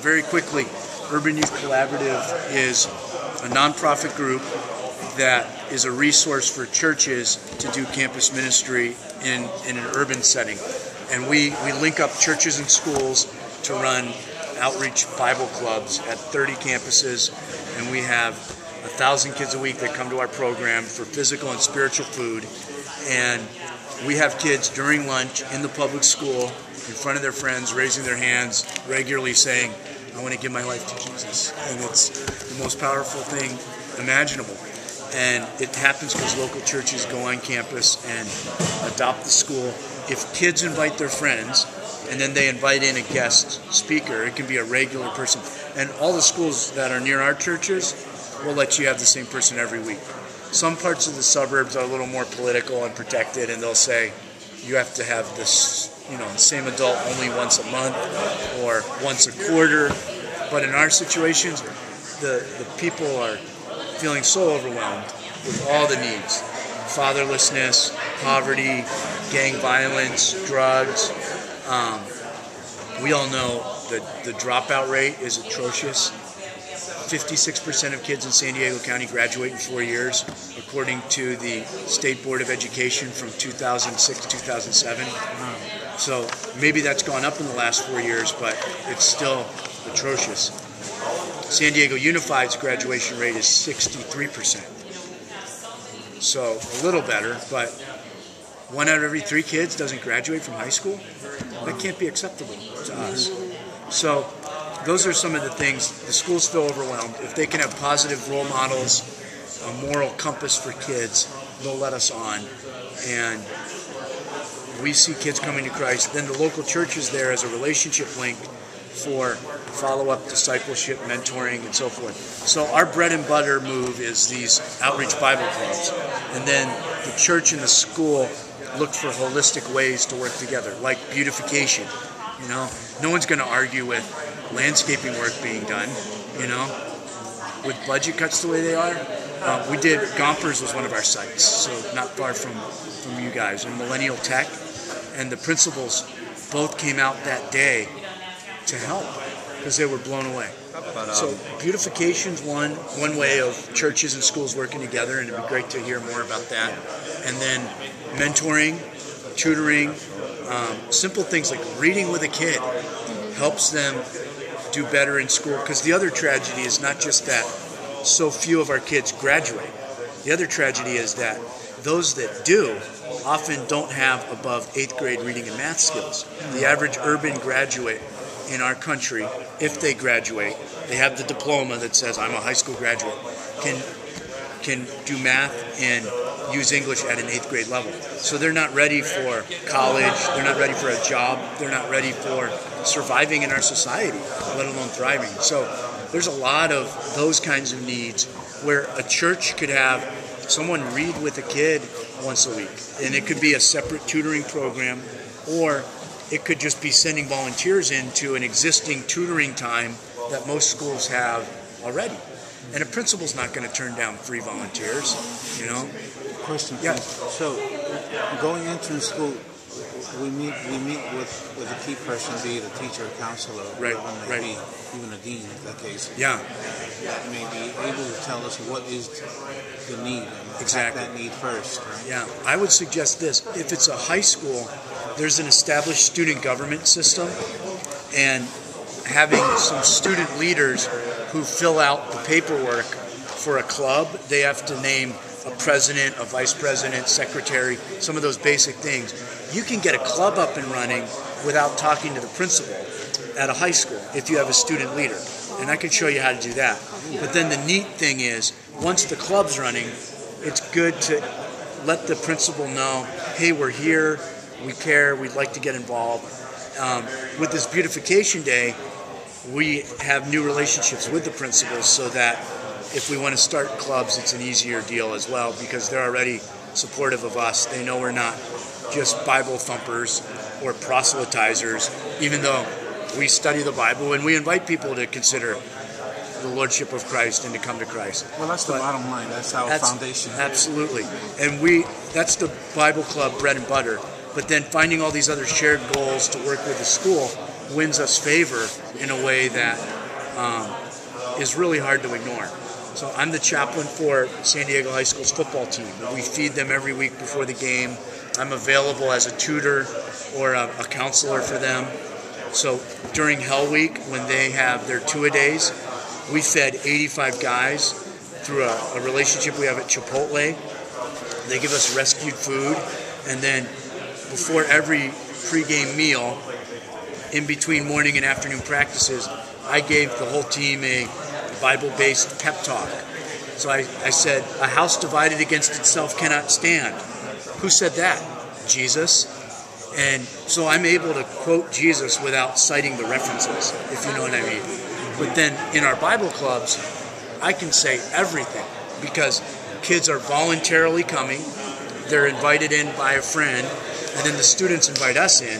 very quickly, Urban Youth Collaborative is a nonprofit group that is a resource for churches to do campus ministry in an urban setting. And we link up churches and schools to run outreach Bible clubs at 30 campuses, and we have 1,000 kids a week that come to our program for physical and spiritual food. And we have kids during lunch in the public school in front of their friends raising their hands regularly saying, I want to give my life to Jesus. And it's the most powerful thing imaginable. And it happens because local churches go on campus and adopt the school. If kids invite their friends and then they invite in a guest speaker, it can be a regular person. And all the schools that are near our churches will let you have the same person every week. Some parts of the suburbs are a little more political and protected, and they'll say you have to have this, same adult only once a month or once a quarter. But in our situations, the people are feeling so overwhelmed with all the needs: fatherlessness, poverty, gang violence, drugs. We all know that the dropout rate is atrocious. 56% of kids in San Diego County graduate in 4 years, according to the State Board of Education from 2006 to 2007. So maybe that's gone up in the last 4 years, but it's still atrocious. San Diego Unified's graduation rate is 63%. So a little better, but 1 out of every 3 kids doesn't graduate from high school. That can't be acceptable to us. So those are some of the things. The schools feel overwhelmed. If they can have positive role models, a moral compass for kids, they'll let us on. And we see kids coming to Christ. Then the local church is there as a relationship link for follow-up discipleship, mentoring, and so forth. So our bread and butter move is these outreach Bible clubs. And then the church and the school look for holistic ways to work together, like beautification. No one's going to argue with landscaping work being done, with budget cuts the way they are. We did, Gompers was one of our sites, so not far from you guys, and Millennial Tech, and the principals both came out that day to help because they were blown away. So beautification's one way of churches and schools working together, and it'd be great to hear more about that. And then mentoring, tutoring, simple things like reading with a kid helps them do better in school, because the other tragedy is not just that so few of our kids graduate. The other tragedy is that those that do often don't have above 8th grade reading and math skills. The average urban graduate in our country, if they graduate, they have the diploma that says I'm a high school graduate, can do math and use English at an 8th grade level. So they're not ready for college, they're not ready for a job, they're not ready for surviving in our society, let alone thriving. So there's a lot of those kinds of needs where a church could have someone read with a kid once a week. And it could be a separate tutoring program, or it could just be sending volunteers into an existing tutoring time that most schools have already. And a principal's not going to turn down free volunteers, Question. Yeah. So, going into the school, we meet with a key person, be it a teacher, a counselor, right, maybe even a dean in that case. Yeah. That may be able to tell us what is the need and attack that need first. Right? Yeah. I would suggest this: if it's a high school, there's an established student government system, and having some student leaders who fill out the paperwork for a club. They have to name a president, a vice president, secretary, some of those basic things. You can get a club up and running without talking to the principal at a high school if you have a student leader. And I can show you how to do that. But then the neat thing is, once the club's running, it's good to let the principal know, hey, we're here, we care, we'd like to get involved. With this beautification day, we have new relationships with the principals so that if we want to start clubs, it's an easier deal as well, because they're already supportive of us. They know we're not just Bible thumpers or proselytizers, even though we study the Bible and we invite people to consider the Lordship of Christ and to come to Christ. Well, that's the bottom line. That's our foundation. Absolutely. And that's the Bible Club bread and butter. But then finding all these other shared goals to work with the school wins us favor in a way that is really hard to ignore. So I'm the chaplain for San Diego High School's football team. We feed them every week before the game. I'm available as a tutor or a counselor for them. So during Hell Week, when they have their two-a-days, we fed 85 guys through a relationship we have at Chipotle. They give us rescued food, and then before every pregame meal, in between morning and afternoon practices, I gave the whole team a Bible-based pep talk. So I said, "A house divided against itself cannot stand." Who said that? Jesus. And so I'm able to quote Jesus without citing the references, if you know what I mean. But then in our Bible clubs, I can say everything because kids are voluntarily coming. They're invited in by a friend, and then the students invite us in,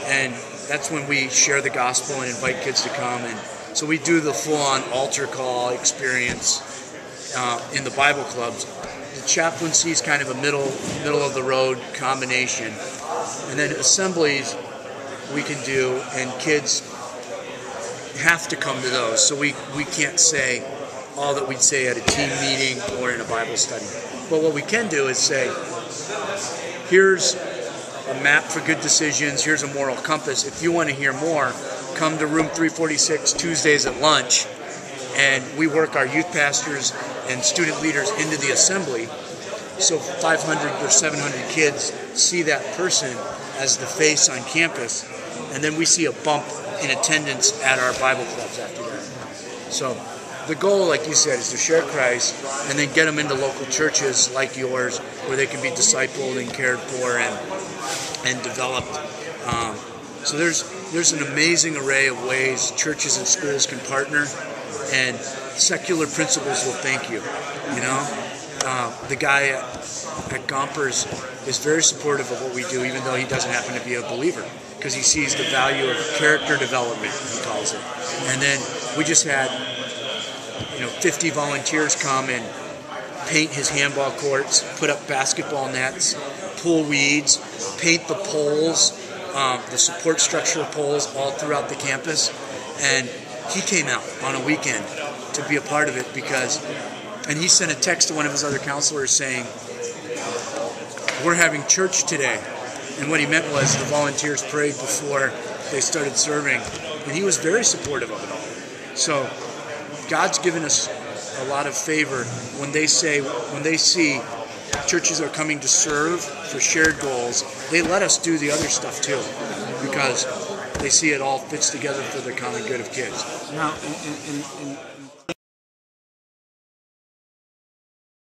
and that's when we share the gospel and invite kids to come. And so we do the full-on altar call experience in the Bible clubs. The chaplaincy is kind of a middle of the road combination, and then assemblies we can do, and kids have to come to those. So we can't say all that we'd say at a team meeting or in a Bible study. But what we can do is say, here's a map for good decisions, here's a moral compass. If you want to hear more, come to room 346 Tuesdays at lunch, and we work our youth pastors and student leaders into the assembly, so 500 or 700 kids see that person as the face on campus, and then we see a bump in attendance at our Bible clubs after that. So the goal, like you said, is to share Christ and then get them into local churches like yours where they can be discipled and cared for and developed. So there's an amazing array of ways churches and schools can partner, and secular principles will thank you. You know, the guy at Gompers is very supportive of what we do, even though he doesn't happen to be a believer, because he sees the value of character development, he calls it. And then we just had 50 volunteers come and paint his handball courts, put up basketball nets, pull weeds, paint the poles, the support structure poles all throughout the campus. And he came out on a weekend to be a part of it and he sent a text to one of his other counselors saying, "We're having church today." And what he meant was the volunteers prayed before they started serving. And he was very supportive of it all. So God's given us a lot of favor when they see churches are coming to serve for shared goals. They let us do the other stuff too, because they see it all fits together for the common good of kids. Now, in